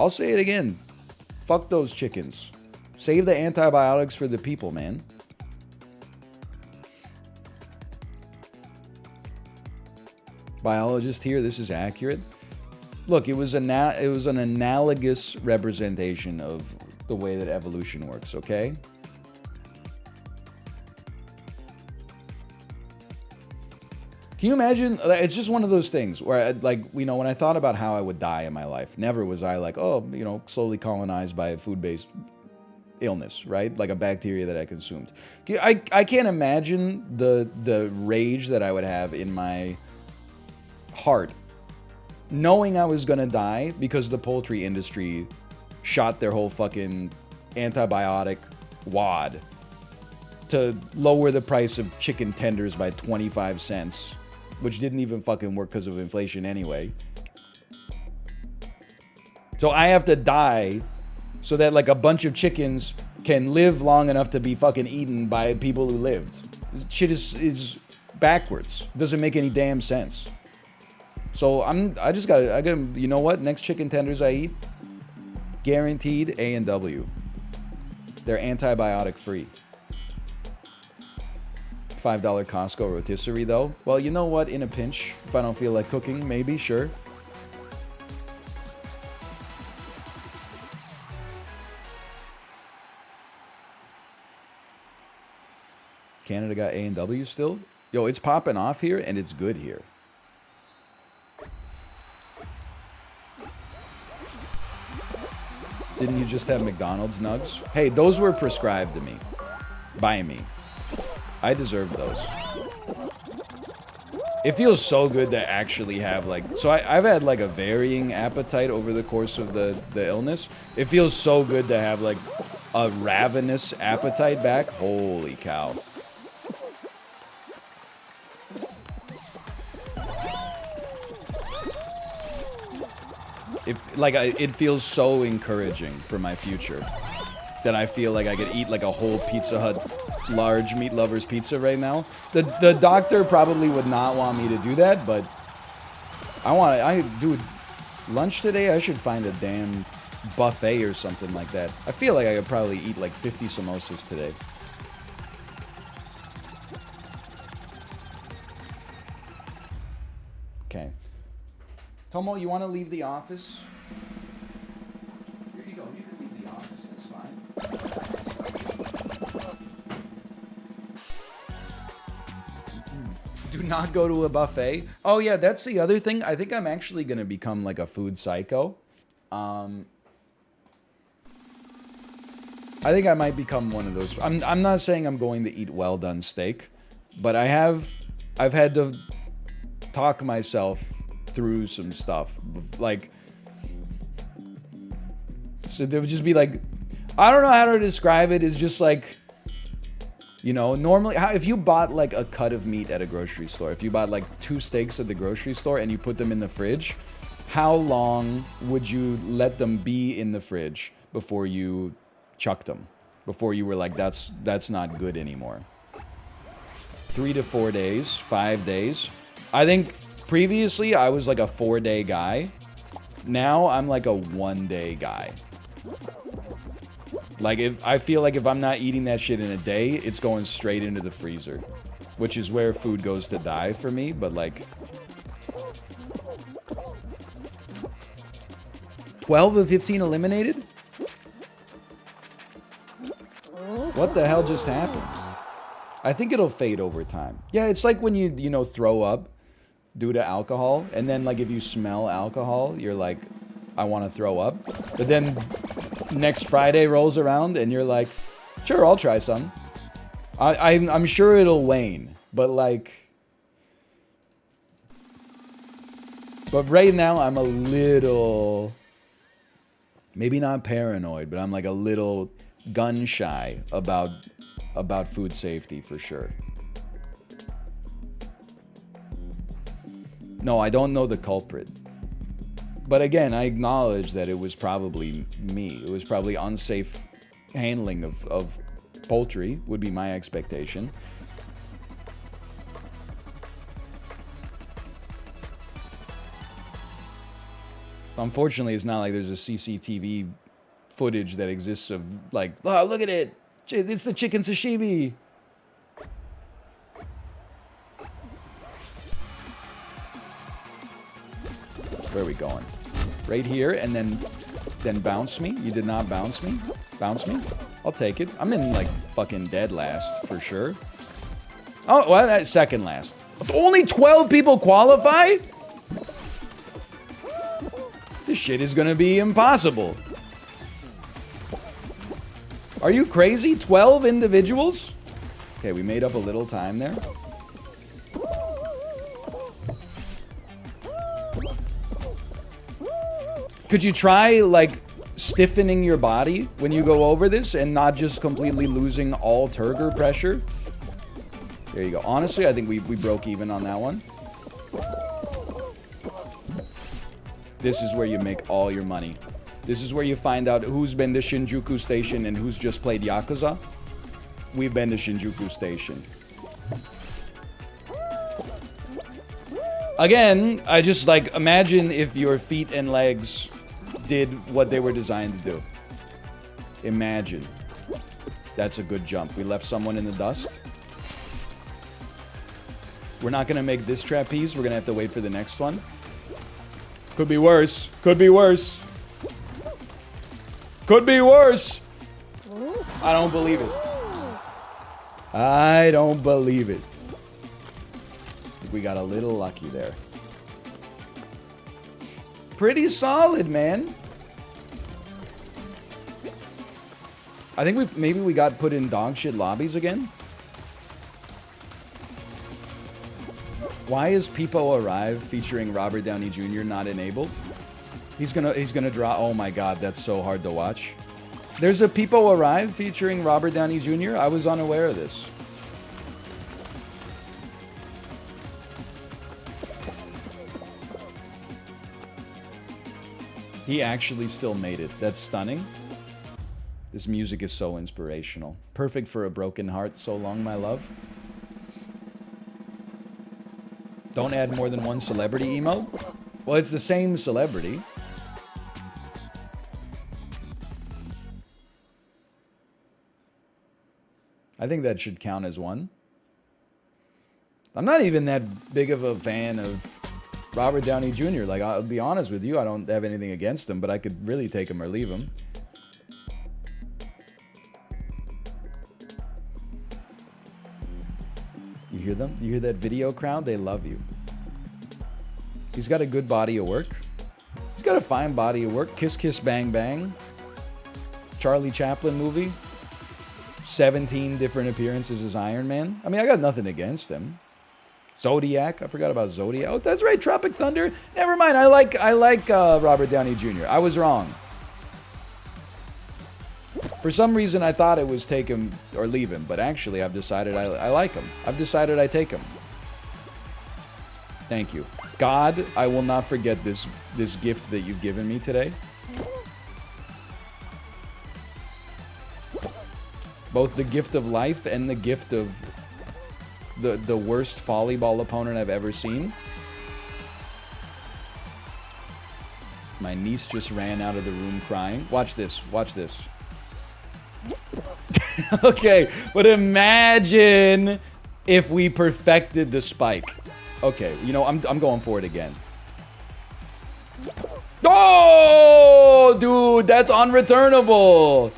I'll say it again. Fuck those chickens. Save the antibiotics for the people, man. Biologist here, this is accurate. Look, it was an analogous representation of the way that evolution works, okay? Can you imagine? It's just one of those things where, when I thought about how I would die in my life, never was I like, slowly colonized by a food-based illness, right? Like a bacteria that I consumed. I can't imagine the rage that I would have in my heart knowing I was gonna die because the poultry industry shot their whole fucking antibiotic wad to lower the price of chicken tenders by 25 cents, which didn't even fucking work because of inflation anyway. So I have to die so that like a bunch of chickens can live long enough to be fucking eaten by people who lived. This shit is backwards. Doesn't make any damn sense. So I gotta, you know what? Next chicken tenders I eat, guaranteed A&W. They're antibiotic free. $5 Costco rotisserie though. Well, you know what? In a pinch, if I don't feel like cooking, maybe, sure. Canada got A&W still? Yo, it's popping off here and it's good here. Didn't you just have McDonald's nugs? Hey, those were prescribed to me. By me. I deserve those. It feels so good to actually have like... So I've had like a varying appetite over the course of the illness. It feels so good to have like a ravenous appetite back. Holy cow. It feels so encouraging for my future that I feel like I could eat like a whole Pizza Hut large meat lovers pizza right now. The doctor probably would not want me to do that, but dude, lunch today I should find a damn buffet or something like that. I feel like I could probably eat like 50 samosas today. Okay. Tomo, you want to leave the office? Here you go. You can leave the office. That's fine. Do not go to a buffet. Oh, yeah, that's the other thing. I think I'm actually going to become like a food psycho. I think I might become one of those. I'm not saying I'm going to eat well-done steak, but I've had to talk myself through some stuff, like, so there would just be like, I don't know how to describe it. It's just like, you know, normally if you bought like a cut of meat at a grocery store, if you bought like 2 steaks at the grocery store and you put them in the fridge, how long would you let them be in the fridge before you chucked them, before you were like, that's not good anymore? 3 to 4 days, 5 days. I think previously, I was like a 4-day guy. Now, I'm like a 1-day guy. Like, I feel like if I'm not eating that shit in a day, it's going straight into the freezer. Which is where food goes to die for me, but like... 12 of 15 eliminated? What the hell just happened? I think it'll fade over time. Yeah, it's like when you know, throw up due to alcohol, and then like if you smell alcohol, you're like, I want to throw up. But then next Friday rolls around and you're like, sure, I'll try some. I'm sure it'll wane, but like, but right now I'm a little, maybe not paranoid, but I'm like a little gun shy about food safety for sure. No, I don't know the culprit. But again, I acknowledge that it was probably me. It was probably unsafe handling of poultry, would be my expectation. Unfortunately, it's not like there's a CCTV footage that exists of, like, oh, look at it. It's the chicken sashimi. Where are we going? Right here, and then bounce me? You did not bounce me? Bounce me? I'll take it. I'm in, like, fucking dead last, for sure. Oh, well, second last. Only 12 people qualify? This shit is gonna be impossible. Are you crazy? 12 individuals? Okay, we made up a little time there. Could you try, like, stiffening your body when you go over this and not just completely losing all turgor pressure? There you go. Honestly, I think we broke even on that one. This is where you make all your money. This is where you find out who's been to Shinjuku Station and who's just played Yakuza. We've been to Shinjuku Station. Again, I just, like, imagine if your feet and legs did what they were designed to do. Imagine. That's a good jump. We left someone in the dust. We're not gonna make this trapeze. We're gonna have to wait for the next one. Could be worse. Could be worse. Could be worse. I don't believe it. I don't believe it. We got a little lucky there. Pretty solid, man. I think maybe we got put in dog shit lobbies again. Why is Peepo Arrive featuring Robert Downey Jr. not enabled? He's gonna draw. Oh my god, that's so hard to watch. There's a Peepo Arrive featuring Robert Downey Jr. I was unaware of this. He actually still made it. That's stunning. This music is so inspirational. Perfect for a broken heart. So long, my love. Don't add more than one celebrity emote? Well, it's the same celebrity. I think that should count as one. I'm not even that big of a fan of Robert Downey Jr. Like, I'll be honest with you, I don't have anything against him, but I could really take him or leave him. You hear them? You hear that video crowd? They love you. He's got a good body of work. He's got a fine body of work. Kiss Kiss Bang Bang. Charlie Chaplin movie. 17 different appearances as Iron Man. I mean, I got nothing against him. Zodiac. I forgot about Zodiac. Oh, that's right. Tropic Thunder. Never mind. I like Robert Downey Jr. I was wrong. For some reason, I thought it was take him or leave him, but actually, I've decided I like him. I've decided I take him. Thank you. God, I will not forget this gift that you've given me today. Both the gift of life and the gift of the worst volleyball opponent I've ever seen. My niece just ran out of the room crying. Watch this. Watch this. Okay, but imagine if we perfected the spike. Okay, you know, I'm going for it again. Oh, dude, that's unreturnable.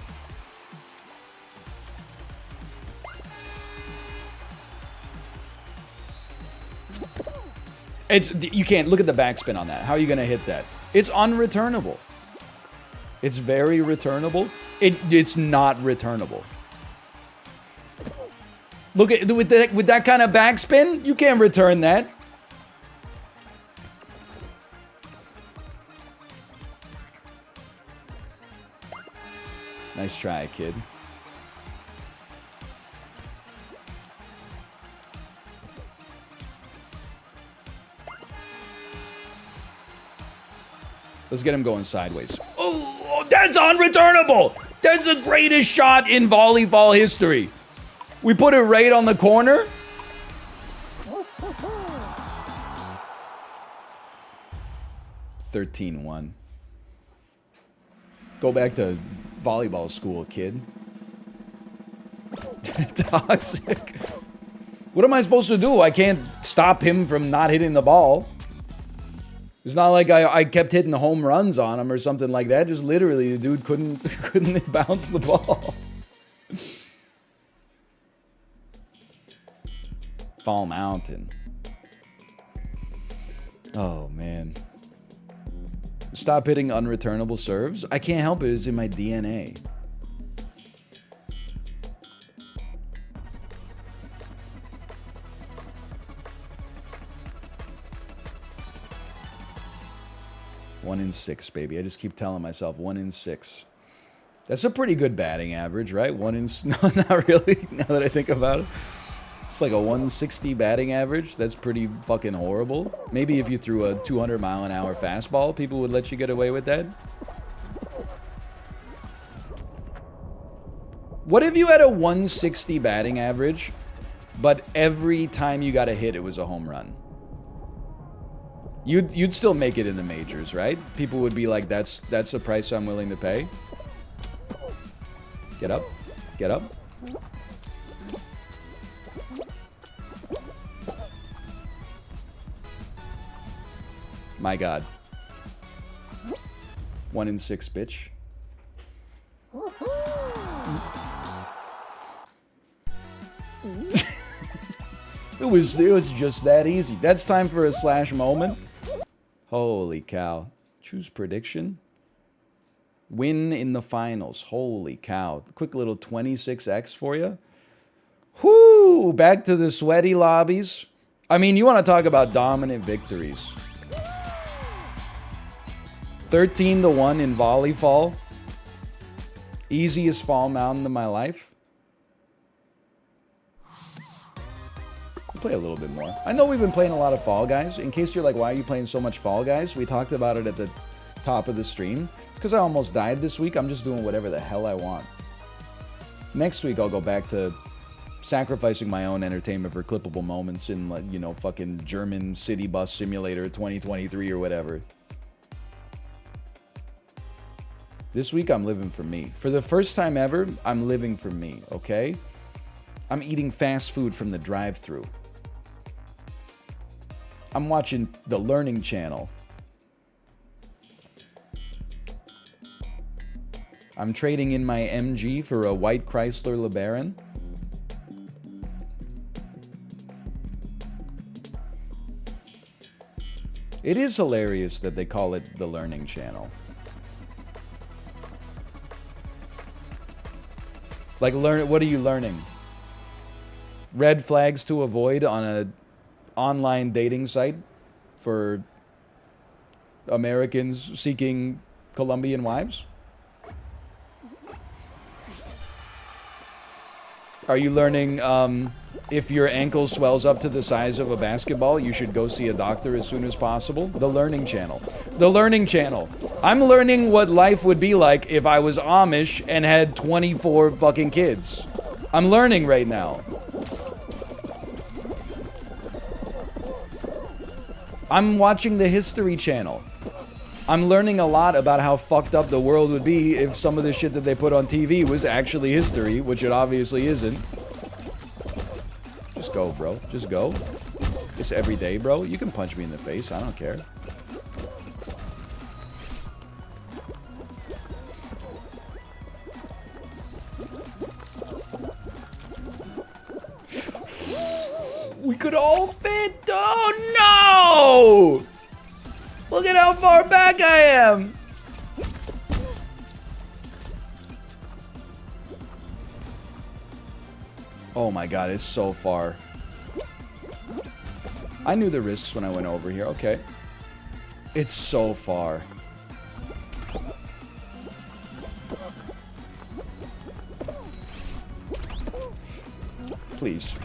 You can't look at the backspin on that. How are you gonna hit that? It's unreturnable. It's very returnable. It's not returnable. Look at with that kind of backspin, you can't return that. Nice try, kid. Let's get him going sideways. Oh, that's unreturnable! That's the greatest shot in volleyball history. We put it right on the corner. $13-1. Go back to volleyball school, kid. Toxic. What am I supposed to do? I can't stop him from not hitting the ball. It's not like I kept hitting the home runs on him or something like that. Just literally, the dude couldn't bounce the ball. Fall Mountain. Oh, man. Stop hitting unreturnable serves. I can't help it. It's in my DNA. One in 6, baby. I just keep telling myself 1 in 6. That's a pretty good batting average, right? No, not really. Now that I think about it. It's like a 160 batting average. That's pretty fucking horrible. Maybe if you threw a 200-mile-an-hour fastball, people would let you get away with that. What if you had a 160 batting average, but every time you got a hit, it was a home run? You'd still make it in the majors, right? People would be like, that's the price I'm willing to pay. Get up. Get up. My God. 1 in 6, bitch. It was just that easy. That's time for a slash moment. Holy cow. Choose prediction. Win in the finals. Holy cow. Quick little 26x for you. Whoo! Back to the sweaty lobbies. I mean, you want to talk about dominant victories. 13-1 in volley fall. Easiest fall mountain of my life. I'll play a little bit more. I know we've been playing a lot of Fall Guys. In case you're like, why are you playing so much Fall Guys? We talked about it at the top of the stream. It's because I almost died this week. I'm just doing whatever the hell I want. Next week, I'll go back to sacrificing my own entertainment for clippable moments in, like, you know, fucking German City Bus Simulator 2023 or whatever. This week, I'm living for me. For the first time ever, I'm living for me, okay? I'm eating fast food from the drive-thru. I'm watching the Learning Channel. I'm trading in my MG for a white Chrysler LeBaron. It is hilarious that they call it the Learning Channel. Like, what are you learning? Red flags to avoid on a online dating site for Americans seeking Colombian wives? Are you learning if your ankle swells up to the size of a basketball, you should go see a doctor as soon as possible? The Learning Channel. The Learning Channel. I'm learning what life would be like if I was Amish and had 24 fucking kids. I'm learning right now. I'm watching the History Channel. I'm learning a lot about how fucked up the world would be if some of the shit that they put on TV was actually history, which it obviously isn't. Just go, bro. Just go. It's every day, bro. You can punch me in the face. I don't care. We could all fit. Oh, no! Look at how far back I am! Oh my god, it's so far. I knew the risks when I went over here. Okay. It's so far. Please.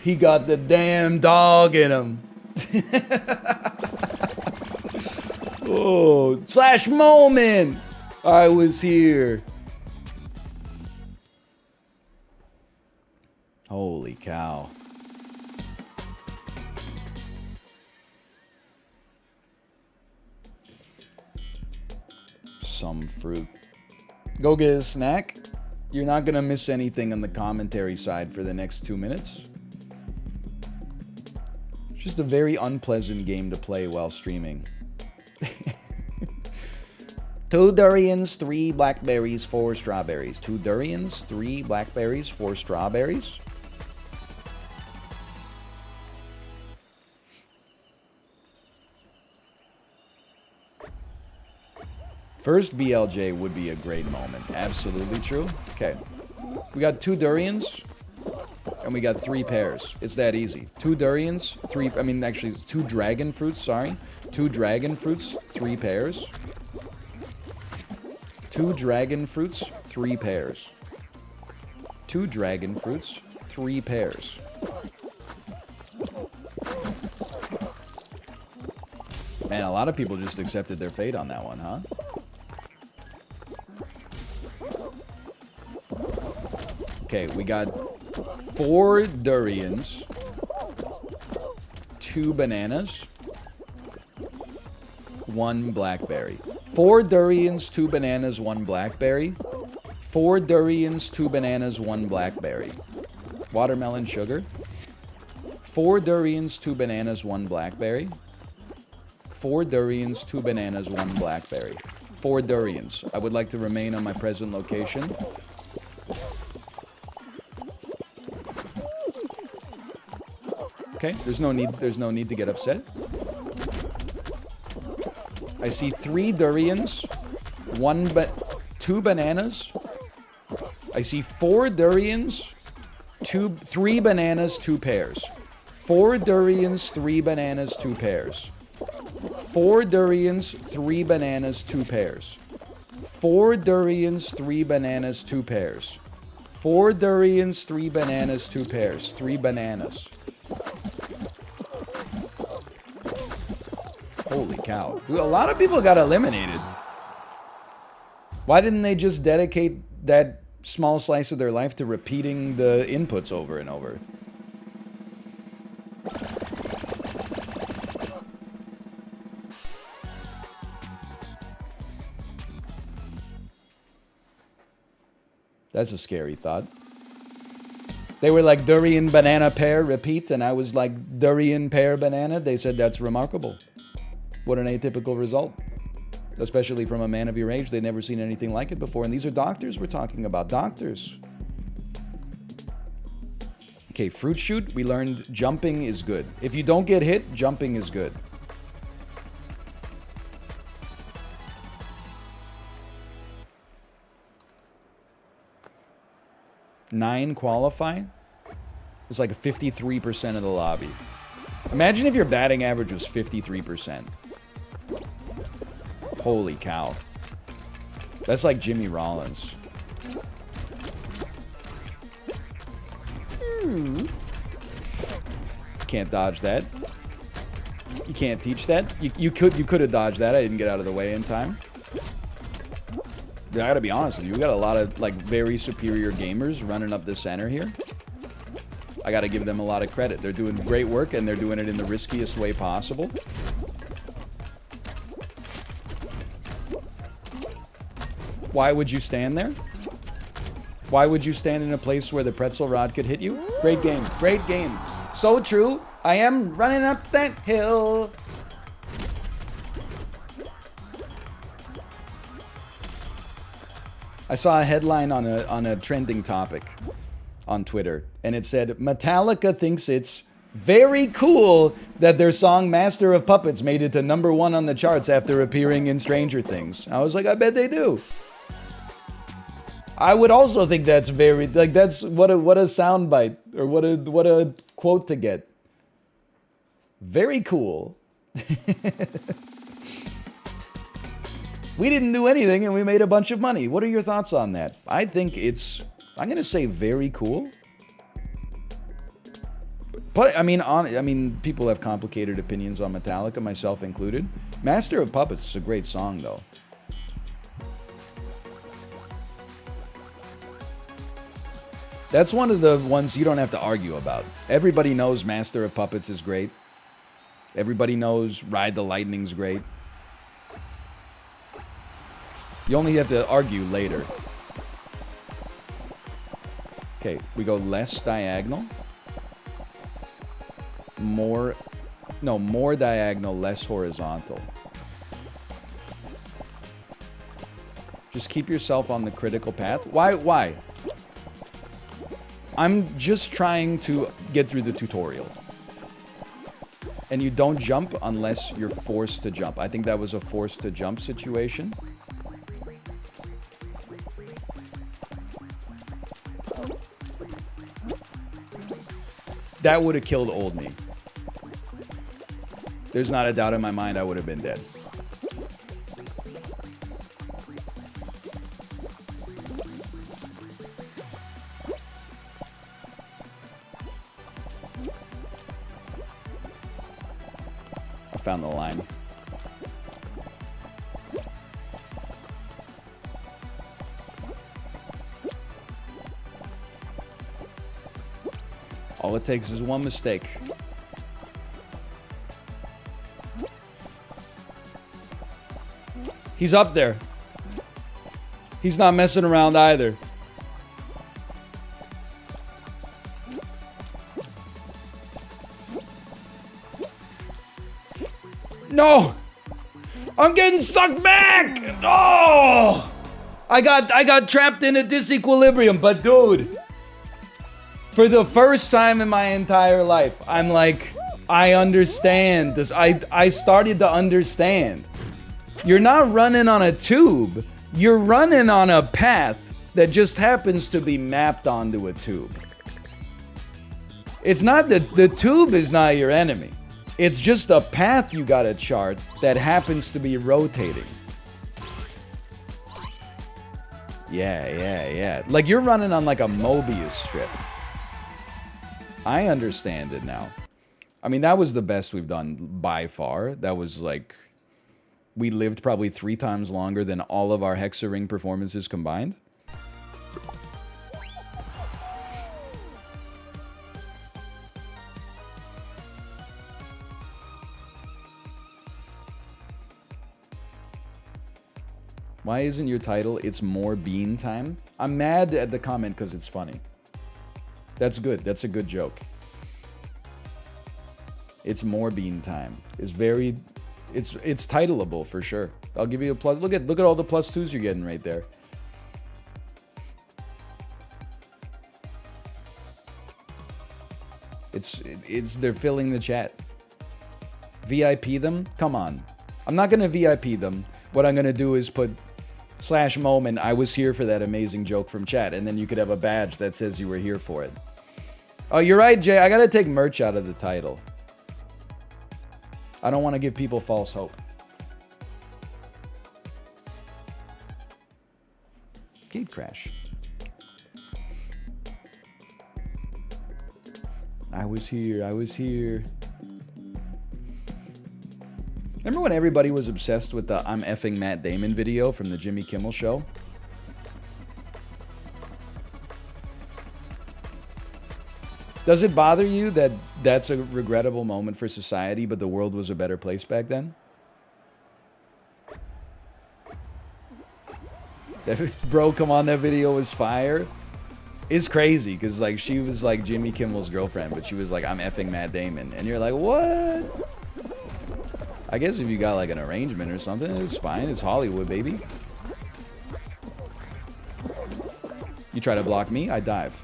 He got the damn dog in him. Oh, slash moment. I was here. Holy cow. Some fruit. Go get a snack. You're not going to miss anything on the commentary side for the next 2 minutes. It's just a very unpleasant game to play while streaming. 2 durians, 3 blackberries, 4 strawberries. 2 durians, 3 blackberries, 4 strawberries. First BLJ would be a great moment. Absolutely true. Okay. We got 2 durians. And we got 3 pears. It's that easy. 2 durians, 3... I mean, actually, 2 dragon fruits, sorry. 2 dragon fruits, 3 pears. 2 dragon fruits, 3 pears. 2 dragon fruits, 3 pears. Man, a lot of people just accepted their fate on that one, huh? Okay, we got 4 durians, 2 bananas, 1 blackberry. 4 durians, 2 bananas, 1 blackberry. 4 durians, 2 bananas, 1 blackberry. Watermelon sugar. 4 durians, 2 bananas, 1 blackberry. 4 durians, 2 bananas, 1 blackberry. 4 durians. I would like to remain on my present location. Okay, there's no need to get upset. I see 3 durians, 2 bananas. I see 4 durians, 3 bananas, 2 pears. 4 durians, 3 bananas, 2 pears. 4 durians, 3 bananas, 2 pears. 4 durians, 3 bananas, 2 pears. 4 durians, 3 bananas, 2 pears. 3 bananas. Holy cow. Dude, a lot of people got eliminated. Why didn't they just dedicate that small slice of their life to repeating the inputs over and over? That's a scary thought. They were like durian, banana, pear, repeat, and I was like durian, pear, banana. They said that's remarkable. What an atypical result. Especially from a man of your age. They'd never seen anything like it before. And these are doctors we're talking about. Doctors. Okay, fruit shoot. We learned jumping is good. If you don't get hit, jumping is good. Nine qualify? It's like 53% of the lobby. Imagine if your batting average was 53%. Holy cow. That's like Jimmy Rollins. Can't dodge that. You can't teach that. You could have dodged that. I didn't get out of the way in time. I gotta be honest with you. We got a lot of like very superior gamers running up the center here. I gotta give them a lot of credit. They're doing great work and they're doing it in the riskiest way possible. Why would you stand there? Why would you stand in a place where the pretzel rod could hit you? Great game. Great game. So true. I am running up that hill. I saw a headline on a trending topic on Twitter, and it said, Metallica thinks it's very cool that their song Master of Puppets made it to #1 on the charts after appearing in Stranger Things. I was like, I bet they do. I would also think that's very, like, that's what a soundbite, or what a quote to get. Very cool. We didn't do anything and we made a bunch of money. What are your thoughts on that? I think it's, I'm going to say very cool. But, I mean, people have complicated opinions on Metallica, myself included. Master of Puppets is a great song, though. That's one of the ones you don't have to argue about. Everybody knows Master of Puppets is great. Everybody knows Ride the Lightning's great. You only have to argue later. Okay, we go less diagonal. More diagonal, less horizontal. Just keep yourself on the critical path. Why? I'm just trying to get through the tutorial. And you don't jump unless you're forced to jump. I think that was a forced to jump situation. That would have killed old me. There's not a doubt in my mind I would have been dead. I found the line. All it takes is one mistake. He's up there. He's not messing around either. No! I'm getting sucked back! Oh! I got trapped in a disequilibrium, but dude, for the first time in my entire life, I'm like, I understand this. I started to understand. You're not running on a tube. You're running on a path that just happens to be mapped onto a tube. It's not that the tube is not your enemy. It's just a path you gotta chart that happens to be rotating. Yeah. Like you're running on like a Mobius strip. I understand it now. I mean, that was the best we've done by far. That was like, we lived probably 3 times longer than all of our Hexaring performances combined. Why isn't your title, It's More Bean Time? I'm mad at the comment because it's funny. That's good. That's a good joke. It's More Bean Time. It's very... It's titleable for sure. I'll give you a plus. Look at all the +2s you're getting right there. They're filling the chat. VIP them? Come on. I'm not gonna VIP them. What I'm gonna do is put /moment, I was here for that amazing joke from chat, and then you could have a badge that says you were here for it. Oh, you're right, Jay. I gotta take merch out of the title. I don't want to give people false hope. Gate crash. I was here. Remember when everybody was obsessed with the I'm effing Matt Damon video from the Jimmy Kimmel show? Does it bother you that that's a regrettable moment for society, but the world was a better place back then? Bro, come on, that video was fire. It's crazy, because like she was like Jimmy Kimmel's girlfriend, but she was like, I'm effing Matt Damon. And you're like, what? I guess if you got like an arrangement or something, it's fine. It's Hollywood, baby. You try to block me, I dive.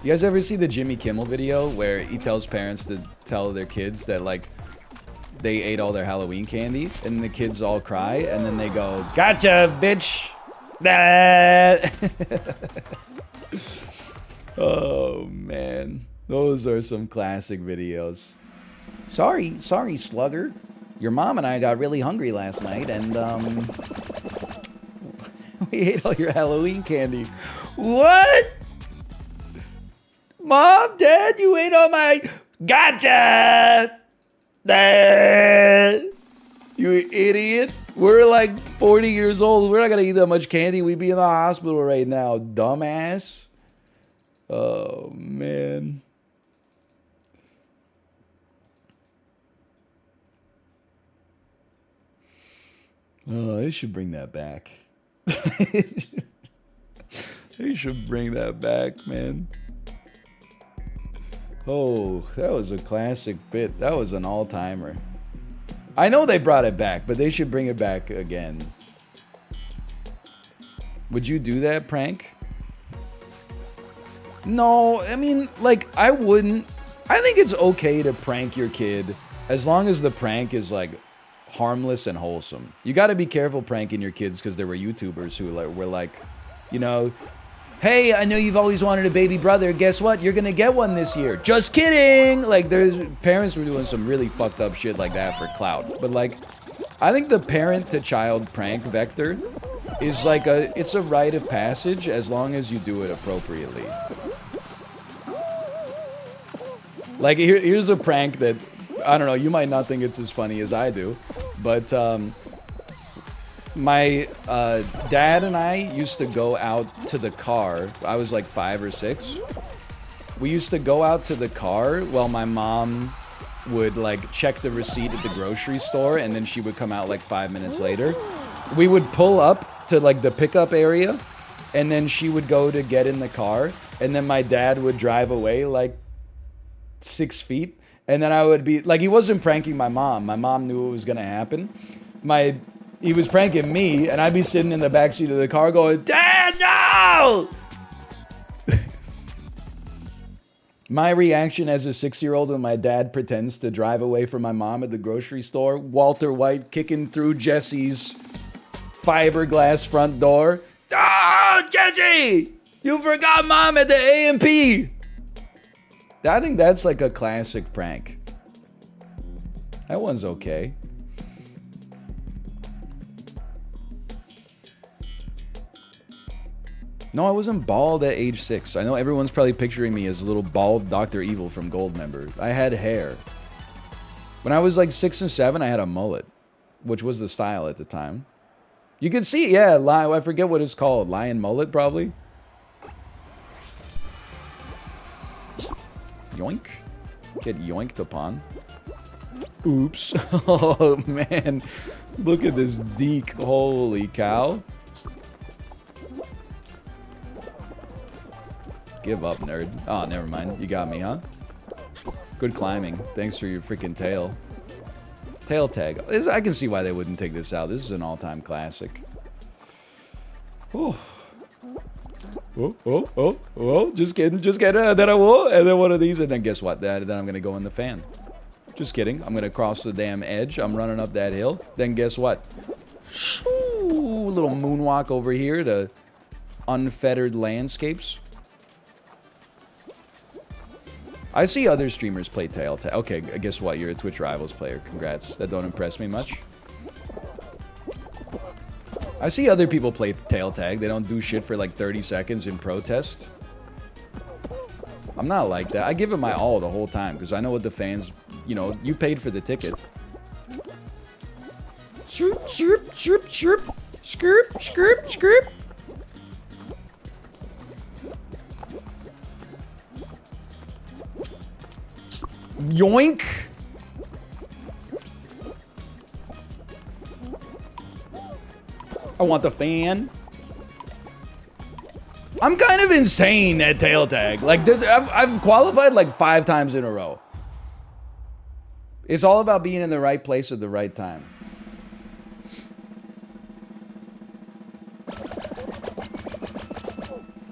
You guys ever see the Jimmy Kimmel video where he tells parents to tell their kids that like they ate all their Halloween candy, and the kids all cry, and then they go, "Gotcha, bitch!" Oh man, those are some classic videos. Sorry, slugger. Your mom and I got really hungry last night, and we ate all your Halloween candy. What? Mom, Dad, you ate all my... Gotcha! You idiot. We're like 40 years old. We're not gonna eat that much candy. We'd be in the hospital right now, dumbass. Oh, man. Oh, they should bring that back. They should bring that back, man. Oh, that was a classic bit. That was an all-timer. I know they brought it back, but they should bring it back again. Would you do that prank? No, I mean, like, I wouldn't. I think it's okay to prank your kid as long as the prank is, like, harmless and wholesome. You got to be careful pranking your kids because there were YouTubers who were like, you know, hey, I know you've always wanted a baby brother. Guess what? You're going to get one this year. Just kidding. Like, there's parents were doing some really fucked up shit like that for clout. But, like, I think the parent-to-child prank vector is like it's a rite of passage as long as you do it appropriately. Like, here's a prank that, I don't know, you might not think it's as funny as I do, but my dad and I used to go out to the car. I was like 5 or 6. We used to go out to the car while my mom would like check the receipt at the grocery store, and then she would come out like 5 minutes later. We would pull up to like the pickup area, and then she would go to get in the car, and then my dad would drive away like 6 feet, and then I would be like, he wasn't pranking my mom. My mom knew what was gonna happen. He was pranking me, and I'd be sitting in the backseat of the car going, Dad, no! My reaction as a 6-year-old when my dad pretends to drive away from my mom at the grocery store, Walter White kicking through Jesse's fiberglass front door. Oh, Jesse! You forgot mom at the A&P! I think that's like a classic prank. That one's okay. No, I wasn't bald at age 6. I know everyone's probably picturing me as a little bald Dr. Evil from Goldmember. I had hair. When I was like 6 and 7, I had a mullet, which was the style at the time. You can see, yeah, I forget what it's called. Lion mullet, probably. Yoink. Get yoinked upon. Oops. Oh, man. Look at this deek. Holy cow. Give up, nerd. Oh, never mind. You got me, huh? Good climbing. Thanks for your freaking tail. Tail tag. I can see why they wouldn't take this out. This is an all-time classic. Oh. Oh. Just kidding. Then I will. And then one of these. And then guess what? Then I'm going to go in the fan. Just kidding. I'm going to cross the damn edge. I'm running up that hill. Then guess what? Ooh, little moonwalk over here to unfettered landscapes. I see other streamers play tail tag. Okay, guess what? You're a Twitch Rivals player. Congrats. That don't impress me much. I see other people play tail tag. They don't do shit for like 30 seconds in protest. I'm not like that. I give it my all the whole time because I know what the fans, you know, you paid for the ticket. Chirp, chirp, chirp, chirp. Skirp, skirp, skirp. Yoink! I want the fan. I'm kind of insane at tail tag. Like, I've qualified like 5 times in a row. It's all about being in the right place at the right time.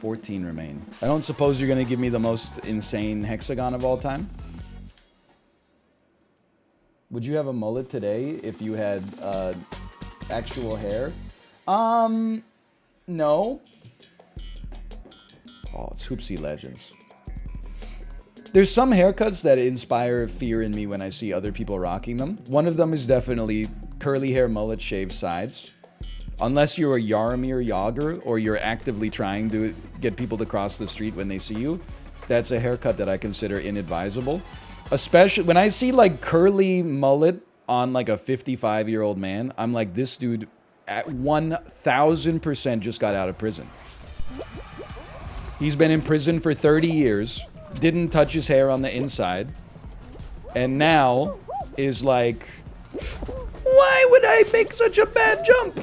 $14 remain. I don't suppose you're gonna give me the most insane hexagon of all time? Would you have a mullet today if you had actual hair? No. Oh, it's Hoopsie Legends. There's some haircuts that inspire fear in me when I see other people rocking them. One of them is definitely curly hair mullet shaved sides. Unless you're a Yarmir Yager or you're actively trying to get people to cross the street when they see you, that's a haircut that I consider inadvisable. Especially when I see like curly mullet on like a 55-year-old man, I'm like, this dude at 1000% just got out of prison. He's been in prison for 30 years, didn't touch his hair on the inside, and now is like, why would I make such a bad jump?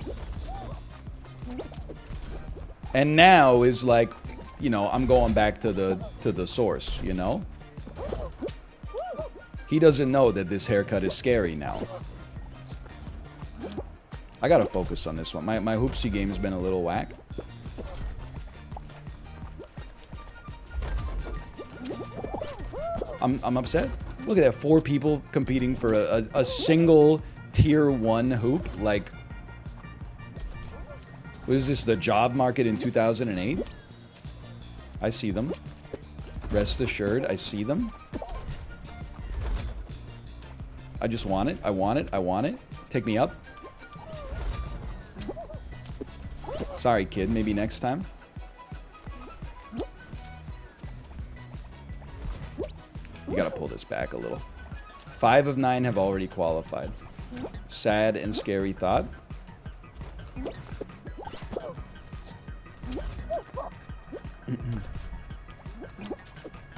And now is like, you know, I'm going back to the source, you know? He doesn't know that this haircut is scary now. I gotta focus on this one. My hoopsie game has been a little whack. I'm upset. Look at that, 4 people competing for a single tier 1 hoop. Like, what is this, the job market in 2008? I see them. Rest assured, I see them. I just want it. I want it. I want it. Take me up. Sorry, kid. Maybe next time. You gotta pull this back a little. 5 of 9 have already qualified. Sad and scary thought.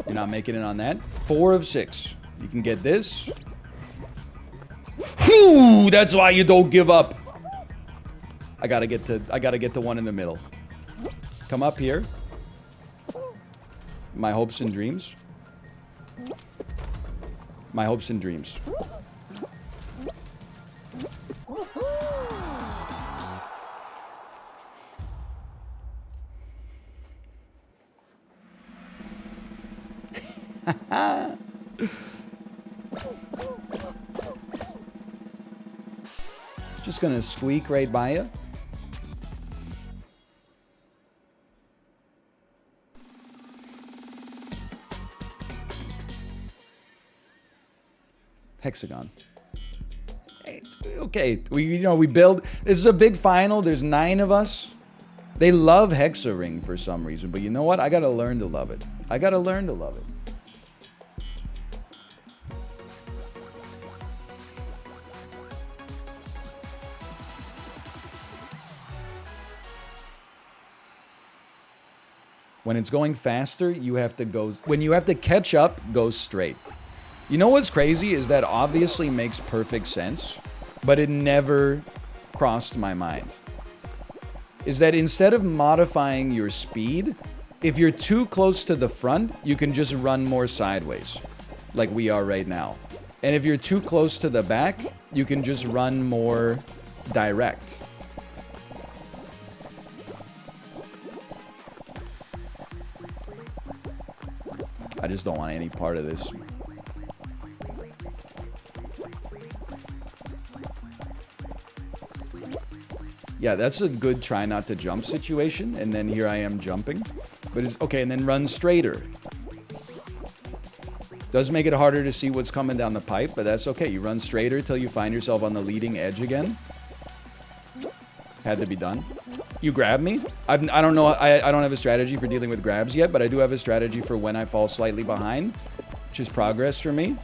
You're not making it on that. 4 of 6. You can get this. Whew, that's why you don't give up. I gotta get to one in the middle. Come up here. My hopes and dreams. My hopes and dreams. Just gonna squeak right by you. Hexagon. Okay, we build. This is a big final. There's 9 of us. They love Hexa Ring for some reason, but you know what? I gotta learn to love it. I gotta learn to love it. When it's going faster, you have to go... When you have to catch up, go straight. You know what's crazy is that obviously makes perfect sense, but it never crossed my mind. Is that instead of modifying your speed, if you're too close to the front, you can just run more sideways, like we are right now. And if you're too close to the back, you can just run more direct. I just don't want any part of this. Yeah, that's a good try not to jump situation, and then here I am jumping. But it's okay, and then run straighter. Does make it harder to see what's coming down the pipe, but that's okay. You run straighter till you find yourself on the leading edge again. Had to be done. You grab me. I don't know. I don't have a strategy for dealing with grabs yet, but I do have a strategy for when I fall slightly behind, which is progress for me.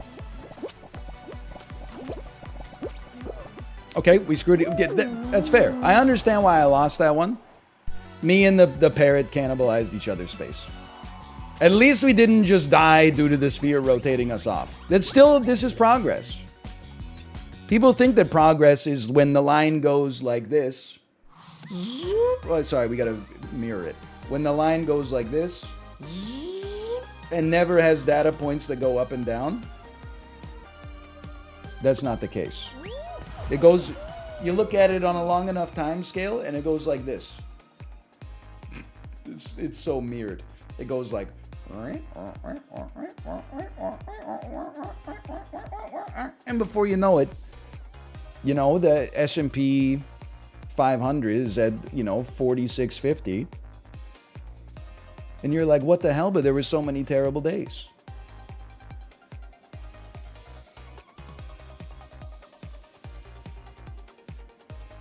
Okay, we screwed it. That's fair. I understand why I lost that one. Me and the parrot cannibalized each other's space. At least we didn't just die due to the sphere rotating us off. That's still, this is progress. People think that progress is when the line goes like this. Oh, sorry, we gotta mirror it. When the line goes like this and never has data points that go up and down. That's not the case. It goes, you look at it on a long enough time scale and it goes like this. It's so mirrored. It goes like, and before you know it, you know, the S&P 500 is at, 4650. And you're like, what the hell? But there were so many terrible days.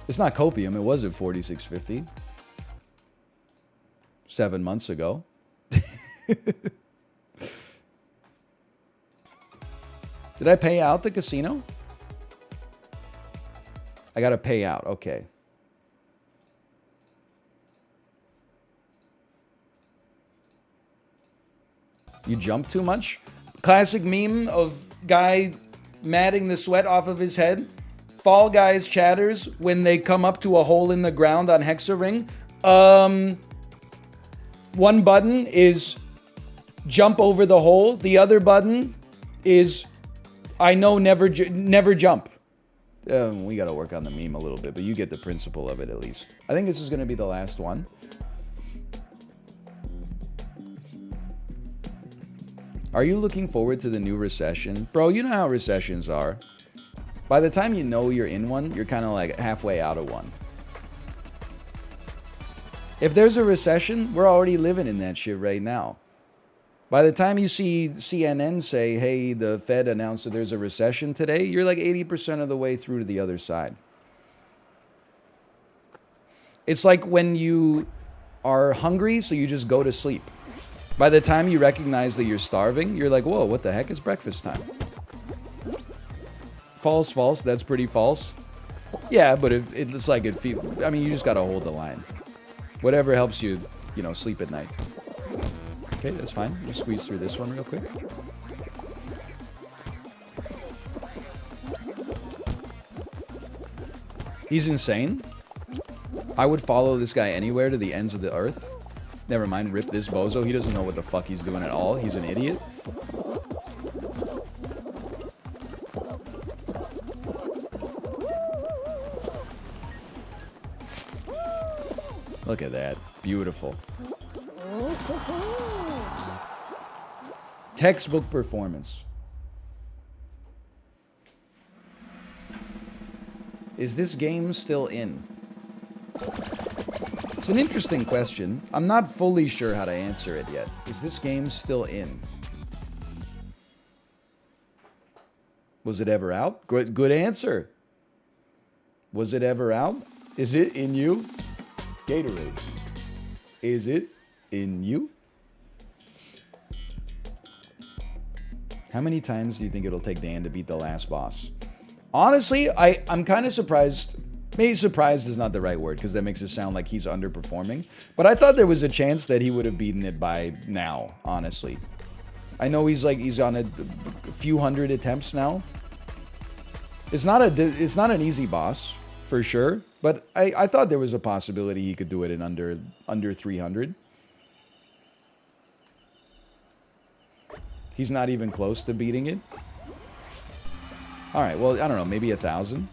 It's not copium. It was at 4650. 7 months ago. Did I pay out the casino? I gotta pay out. Okay. You jump too much? Classic meme of guy matting the sweat off of his head. Fall Guys chatters when they come up to a hole in the ground on Hexaring. One button is jump over the hole. The other button is I know never jump. We gotta work on the meme a little bit, but you get the principle of it at least. I think this is gonna be the last one. Are you looking forward to the new recession? Bro, you know how recessions are. By the time you know you're in one, you're kind of like halfway out of one. If there's a recession, we're already living in that shit right now. By the time you see CNN say, hey, the Fed announced that there's a recession today, you're like 80% of the way through to the other side. It's like when you are hungry, so you just go to sleep. By the time you recognize that you're starving, you're like, whoa, what the heck? It's breakfast time. False, false. That's pretty false. Yeah, but it's like it feels... I mean, you just got to hold the line. Whatever helps you, you know, sleep at night. Okay, that's fine. Just squeeze through this one real quick. He's insane. I would follow this guy anywhere to the ends of the earth. Never mind, rip this bozo. He doesn't know what the fuck he's doing at all. He's an idiot. Look at that. Beautiful. Textbook performance. Is this game still in? It's an interesting question. I'm not fully sure how to answer it yet. Is this game still in? Was it ever out? Good answer. Was it ever out? Is it in you? Gatorade. Is it in you? How many times do you think it'll take Dan to beat the last boss? Honestly, I'm kind of surprised. Maybe surprised is not the right word because that makes it sound like he's underperforming. But I thought there was a chance that he would have beaten it by now, honestly. I know he's on a few hundred attempts now. It's not an easy boss, for sure. But I thought there was a possibility he could do it in under 300. He's not even close to beating it. All right, well, I don't know, maybe 1,000.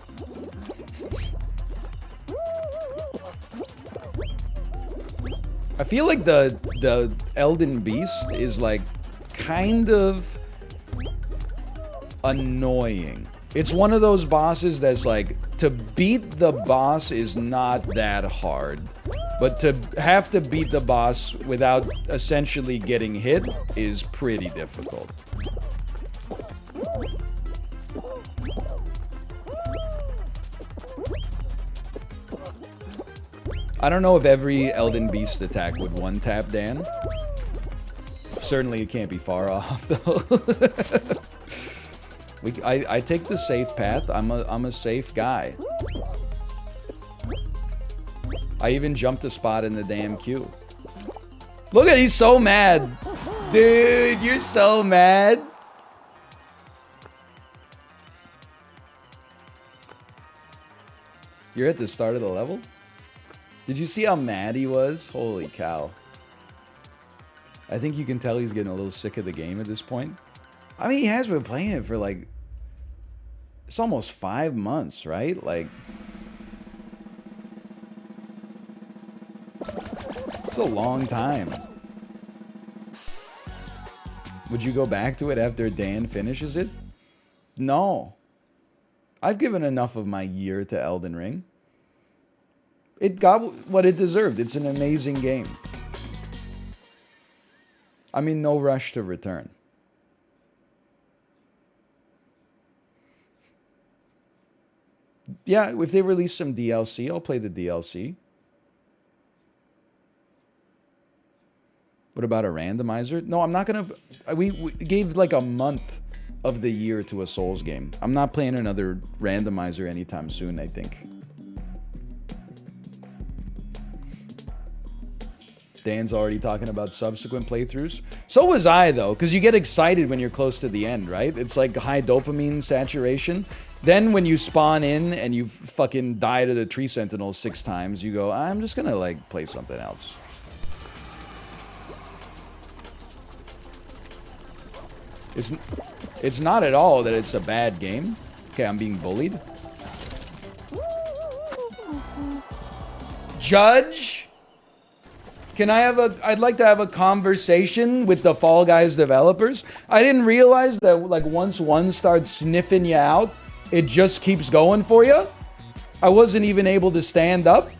I feel like the Elden Beast is like kind of annoying. It's one of those bosses that's like, to beat the boss is not that hard. But to have to beat the boss without essentially getting hit is pretty difficult. I don't know if every Elden Beast attack would one-tap Dan. Certainly it can't be far off, though. I take the safe path. I'm a safe guy. I even jumped a spot in the damn queue. Look at, he's so mad. Dude, you're so mad. You're at the start of the level? Did you see how mad he was? Holy cow. I think you can tell he's getting a little sick of the game at this point. I mean, he has been playing it for like... It's almost 5 months, right? Like... It's a long time. Would you go back to it after Dan finishes it? No. I've given enough of my year to Elden Ring. It got what it deserved. It's an amazing game. I'm in no rush to return. Yeah, if they release some DLC, I'll play the DLC. What about a randomizer? No, I'm not gonna... We gave like a month of the year to a Souls game. I'm not playing another randomizer anytime soon, I think. Dan's already talking about subsequent playthroughs. So was I, though, because you get excited when you're close to the end, right? It's like high dopamine saturation. Then when you spawn in and you fucking die to the tree sentinel 6 times, you go, I'm just gonna, like, play something else. It's not at all that it's a bad game. Okay, I'm being bullied. Judge? Can I have I'd like to have a conversation with the Fall Guys developers. I didn't realize that, like, once one starts sniffing you out, it just keeps going for you. I wasn't even able to stand up.